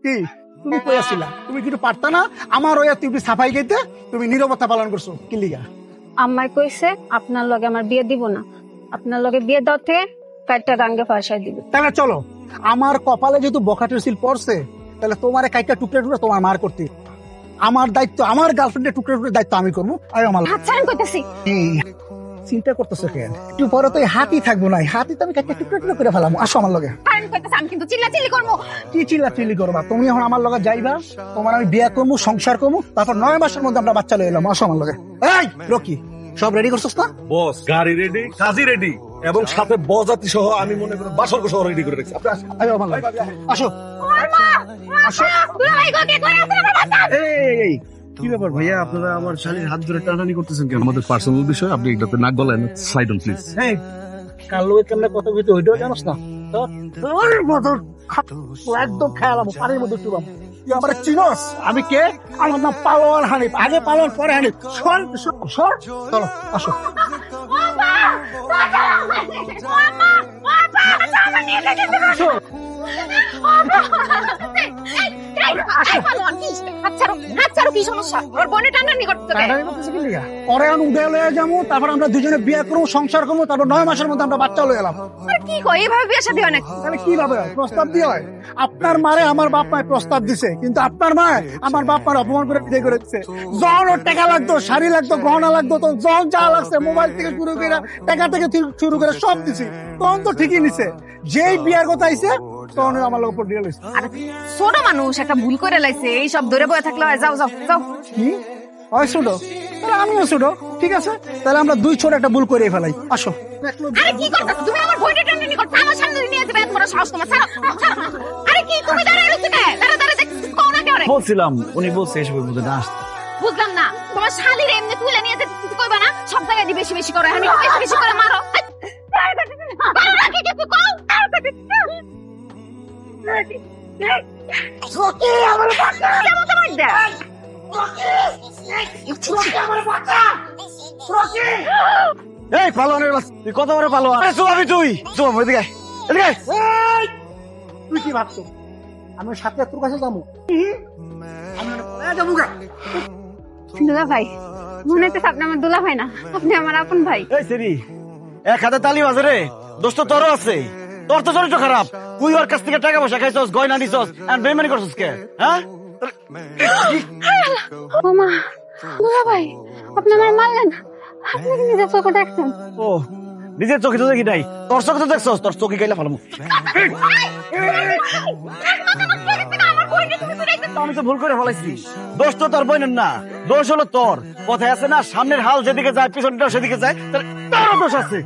কি তুমি কই আসিলা? তুমি কিন্তু পারতা না আমার ওয়া তুমি সাফাই গাইতে? তুমি নীরবতা পালন করছো কি লিগা? আম্মাই কইছে আপনার লগে আমার বিয়ে দিব না, আপনার লগে বিয়ে দাও থেকে কাইটটা রাঙ্গে ফাঁসাই দিব। তাহলে চলো, আমার কপালে যেহেতু বখাটের সিল পড়ছে, তাহলে তোমার কাইটা টুকরে টুকরে তোমার মার করতে। আমার দায়িত্ব, আমার গার্লফ্রেন্ডের টুকরে টুকরে দায়িত্ব আমি করবো। আর আমার হাত ছাড়েন কইতাছি। চিন্তা করতেছো কেন? একটু পরে তো এই হাতি থাকবো না, হাতি তো আমি কাইটা টুকরে টুকরে করে ফেলাম। আসো আমার লগে। ছাড়েন কইতাছি, আমি কিন্তু চিল্লাচিল্লি করবো। কি চিল্লাচিল্লি করবা? তুমি এখন আমার লগে যাইবা, তোমার আমি বিয়ে করবো, সংসার করবো, তারপর 9 মাসের মধ্যে আমরা বাচ্চা লয়ে এলাম। আসো আমার লগে। এই রকি, সব রেডি করছস না? বস গাড়ি রেডি, কাজী রেডি, এবং সাথে বরযাত্রী সহ আমি মনে করি বাসর সহ রেডি করে রেখেছি। আয়ো আমার লগে। আসো আসো। দুলাভাই গো কে করে আছে আমার বাচ্চা? এই কি ব্যাপার ভাইয়া, আপনারা আমার শালীর হাত ধরে টানাটানি করতেছেন কেন? আমাদের পার্সোনাল বিষয়, আপনি এটাতে নাক গলায় সাইড অন প্লিজ। এই কাল লোকের কেমনে কথা বলতে ওইটাও জানোস না? তোর মতো একদম খেয়ালাম পানির মধ্যে চুবাম। তুই আমার চিনস? আমি কে? আমার নাম পালোয়ান হানিফ। আগে পালোয়ান পরে হানিফ। সর সর। চলো আসো। আসো। পরে আমি উদয় লয়ে যাবো, তারপর আমরা দুজনে বিয়ে করবো, সংসার করবো, তারপর 9 মাসের মধ্যে আমরা বাচ্চা লয়ে এলাম। কি কই এভাবে বিয়ে শাদী হয় নাকি? তাহলে কিভাবে প্রস্তাব দিয়ে হয়? আপনার মারে আমার বাপ মায় প্রস্তাব দিছে, কিন্তু আপনার মা আমার বাপ মার অপমান করে বিয়ে করে দিচ্ছে। যখন ওর টাকা লাগতো, শাড়ি লাগতো, গহনা লাগতো, তো যখন যা লাগছে, মোবাইল থেকে শুরু করে টাকা থেকে শুরু করে সব দিছি, তখন তো ঠিকই নিছে। যেই বিয়ার কথা আইছে তখন আমার লোক উপর দিয়ে লইছে। আরে ছোট মানুষ একটা ভুল করে লাইছে, এই সব ধরে বয়ে থাকলে হয়। যাও যাও যাও। কি হয় ছোট? তাহলে আমিও ছোট, ঠিক আছে? তাহলে আমরা দুই ছোট একটা ভুল করে ফেলাই। আসো। আরে কি করতেছ তুমি? আমার বইটা টানাটানি করছ, আমার সামনে নিয়ে যাবে, এত বড় সাহস তোমার? ছাড়ো ছাড়ো। আরে কি তুমি দাঁড়ায় রইছো কেন? দাঁড়া দেখছিস কোন না কেন? বলছিলাম উনি বলছে এসবের মধ্যে না আসতে। বুঝলাম না, তোমার শালীর এমনি তুলে নিয়ে যেতে কিছু কইবা না? সব জায়গায় দিয়ে বেশি বেশি করে, আমি বেশি বেশি করে মারো। মারো না, কি কিছু কও? ওকে আমার বাচ্চা কেমন তোমার দে? এই পালোয়ানের তুই কত বড় পালোয়ান? চুমাবি তুই, চুমাবো এদিকে এদিকে। তুই কি ভাবছো আমি সাথে তোর কাছে যাবো? দুলা ভাই, মনে হচ্ছে আপনি আমার দুলা ভাই না, আপনি আমার আপন ভাই। এই সেরি, এক হাতে তালি বাজে রে, দোস্ত তোরও আছে। তোর তো চরিত্র খারাপ, তুই ওর কাছ থেকে টাকা পয়সা খাইছস, গয়না নিছস, আর বেইমানি করছস কে? হ্যাঁ ওমা, দুলা ভাই আপনি আমার মারলেন, আপনি কি নিজের চোখে দেখছেন? ও নিজের চোখে তো দেখি নাই, তোর চোখে তো দেখছস, তোর চোখে গাইলা ভালো। আমি তো ভুল করে ফেলাইছি, দোষ তো তোর বোনের না, দোষ হলো তোর। কথায় আছে না, সামনের হাল যেদিকে যায় পিছনটাও সেদিকে যায়, তারও দোষ আছে।